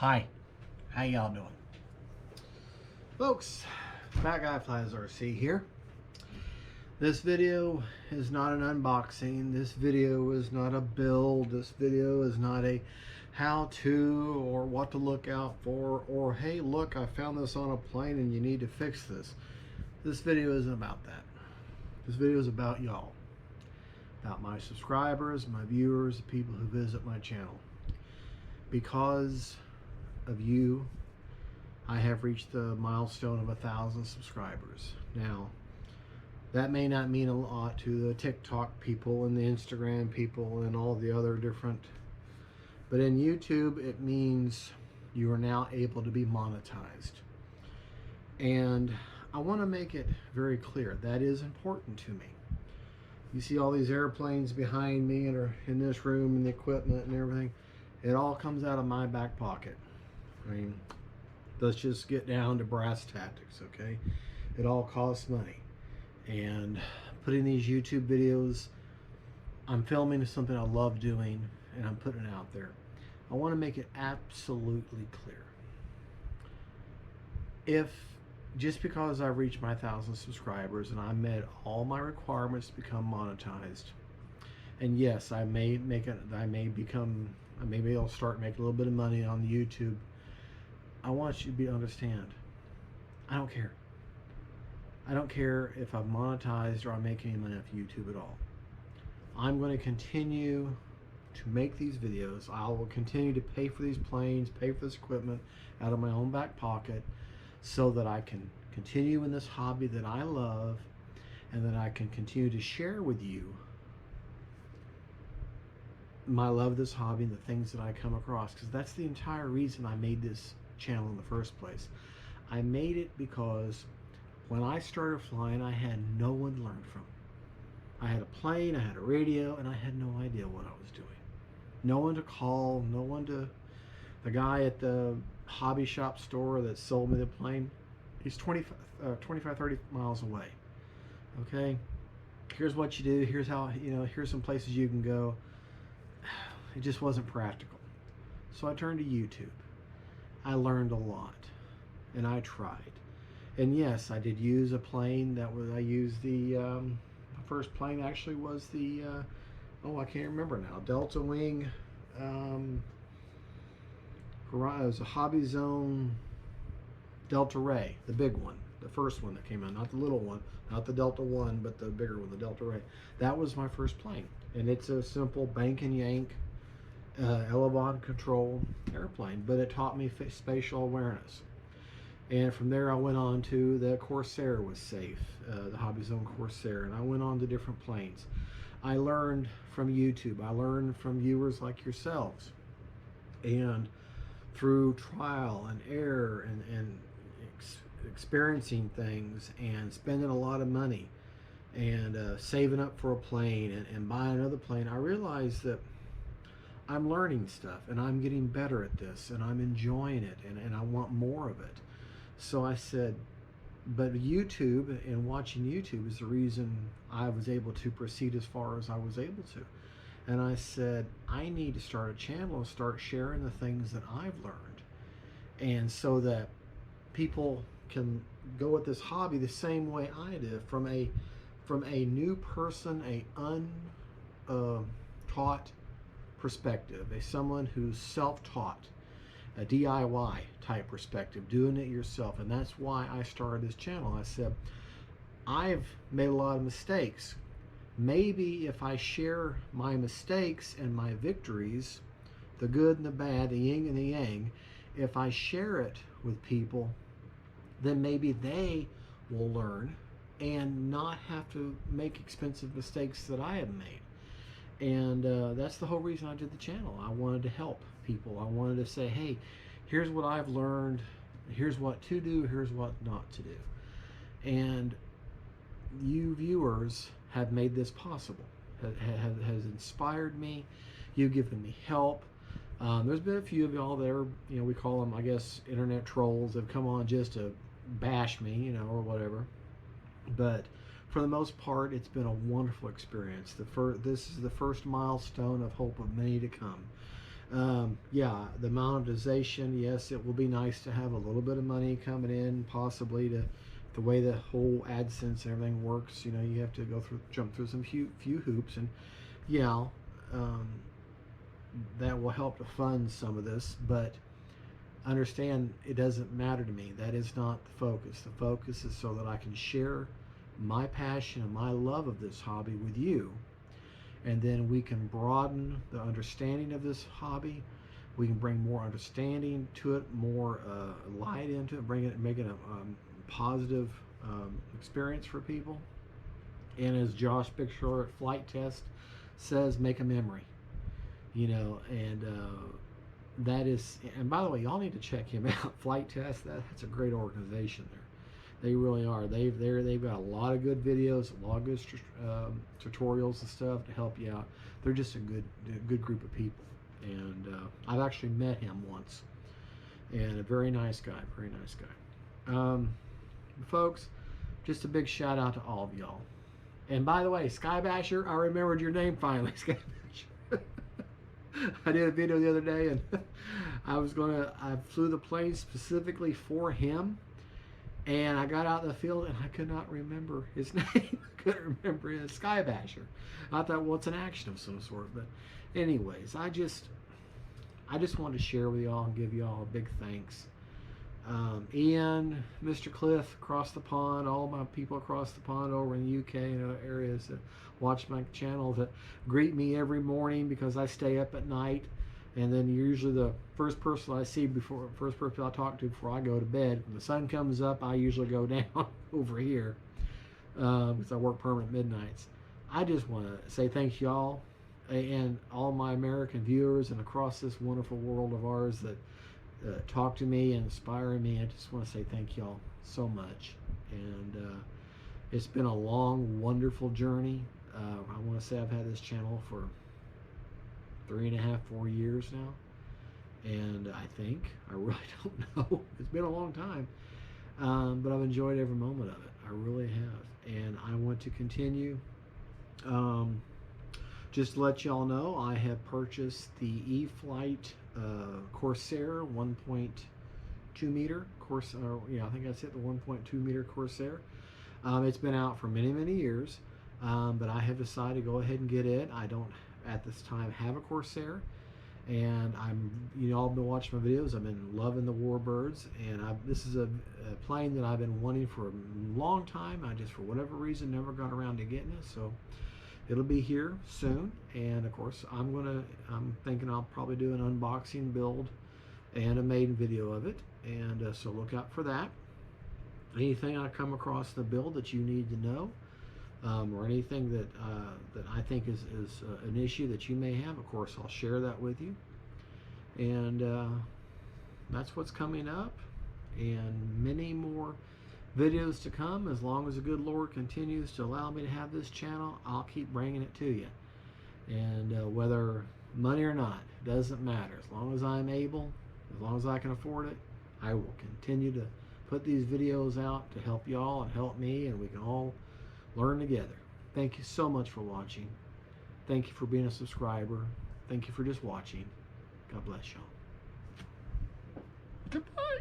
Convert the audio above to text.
Hi, how y'all doing? Folks, Fat Guy Flies RC here. This video is not an unboxing. This video is not a build. This video is not a how-to or what to look out for or hey look, I found this on a plane and you need to fix this. This video isn't about that. This video is about y'all. About my subscribers, my viewers, the people who visit my channel. Because of you, I have reached the milestone of 1,000 subscribers. Now, that may not mean a lot to the TikTok people and the Instagram people and all the other different, but in YouTube, it means you are now able to be monetized. And I want to make it very clear, that is important to me. You see all these airplanes behind me and are in this room and the equipment and everything. It all comes out of my back pocket. I mean, let's just get down to brass tactics, okay? It all costs money. And putting these YouTube videos, I'm filming something I love doing and I'm putting it out there. I want to make it absolutely clear. If just because I've reached my 1,000 subscribers and I met all my requirements to become monetized, and yes, maybe I'll start making a little bit of money on the YouTube. I want you to understand, I don't care. I don't care if I'm monetized or I'm making any money off YouTube at all. I'm going to continue to make these videos. I will continue to pay for these planes, pay for this equipment out of my own back pocket so that I can continue in this hobby that I love and that I can continue to share with you my love of this hobby and the things that I come across, because that's the entire reason I made this channel in the first place. I made it because when I started flying, I had no one to learn from. I had a plane, I had a radio, and I had no idea what I was doing. No one to call, no one to... The guy at the hobby shop store that sold me the plane, he's 25, 30 miles away. Okay? Here's what you do, here's how, here's some places you can go. It just wasn't practical. So I turned to YouTube. I learned a lot, and I tried. And yes, I did use a plane. I used the first plane actually was the, I can't remember now, Delta Wing. It was a Hobby Zone Delta Ray, the big one, the first one that came out, not the little one, not the Delta One, but the bigger one, the Delta Ray. That was my first plane, and it's a simple bank and yank, elevon control airplane, but it taught me spatial awareness. And from there I went on to the Corsair was safe, the Hobby Zone Corsair, and I went on to different planes. I learned from YouTube. I learned from viewers like yourselves, and through trial and error and experiencing things and spending a lot of money and saving up for a plane and buying another plane, I realized that I'm learning stuff and I'm getting better at this and I'm enjoying it and I want more of it. So I said, but YouTube and watching YouTube is the reason I was able to proceed as far as I was able to. And I said, I need to start a channel and start sharing the things that I've learned. And so that people can go at this hobby the same way I did, from a new person, a untaught perspective, someone who's self-taught, a DIY type perspective, doing it yourself. And that's why I started this channel. I said, I've made a lot of mistakes. Maybe if I share my mistakes and my victories, the good and the bad, the yin and the yang, if I share it with people, then maybe they will learn and not have to make expensive mistakes that I have made. And that's the whole reason I did the channel. I wanted to help people. I wanted to say, hey, here's what I've learned. Here's what to do. Here's what not to do. And you viewers have made this possible. Has inspired me. You've given me help. There's been a few of y'all that are, we call them, I guess, internet trolls that have come on just to bash me, or whatever. But for the most part, it's been a wonderful experience. This is the first milestone of hope of many to come. Yeah, the monetization, yes, it will be nice to have a little bit of money coming in, possibly to the way the whole AdSense and everything works. You know, you have to jump through some few hoops, and yeah, um, that will help to fund some of this. But understand, it doesn't matter to me. That is not the focus. The focus is so that I can share my passion and my love of this hobby with you, and then we can broaden the understanding of this hobby. We can bring more understanding to it, more light into it, make it a positive experience for people. And as Josh Bigshore at Flight Test says, make a memory. You know, and that is. And by the way, y'all need to check him out. Flight Test. That's a great organization there. They really are. They've got a lot of good videos, a lot of good tutorials and stuff to help you out. They're just a good group of people, and I've actually met him once, and a very nice guy, very nice guy. Folks, just a big shout out to all of y'all. And by the way, Skybasher, I remembered your name finally, Skybasher. I did a video the other day, and I flew the plane specifically for him. And I got out in the field and I could not remember his name. I couldn't remember his Skybasher. I thought, well, it's an action of some sort. But anyways, I just wanted to share with y'all and give y'all a big thanks. Ian, Mr. Cliff across the pond, all my people across the pond over in the UK and other areas that watch my channel, that greet me every morning because I stay up at night. And then usually the first person I talk to before I go to bed. When the sun comes up, I usually go down over here because I work permanent midnights. I just want to say thank y'all and all my American viewers and across this wonderful world of ours that talk to me and inspire me. I just want to say thank y'all so much. And it's been a long, wonderful journey. I want to say I've had this channel for 3.5, 4 years now, and I really don't know. It's been a long time, but I've enjoyed every moment of it. I really have, and I want to continue. Just to let y'all know, I have purchased the E-Flite Corsair 1.2 meter Corsair. Yeah, I think that's it. The 1.2 meter Corsair. It's been out for many years, but I have decided to go ahead and get it. I don't at this time have a Corsair, and you all been watching my videos. I've been loving the Warbirds, and this is a plane that I've been wanting for a long time. I just, for whatever reason, never got around to getting it, so it'll be here soon. And of course, I'm thinking I'll probably do an unboxing build and a maiden video of it, and so look out for that. Anything I come across in the build that you need to know, or anything that I think is an issue that you may have, of course, I'll share that with you. And that's what's coming up, and many more videos to come. As long as the good Lord continues to allow me to have this channel, I'll keep bringing it to you. And whether money or not, doesn't matter. As long as I'm able, as long as I can afford it, I will continue to put these videos out to help y'all and help me, and we can all learn together. Thank you so much for watching. Thank you for being a subscriber. Thank you for just watching. God bless y'all. Goodbye.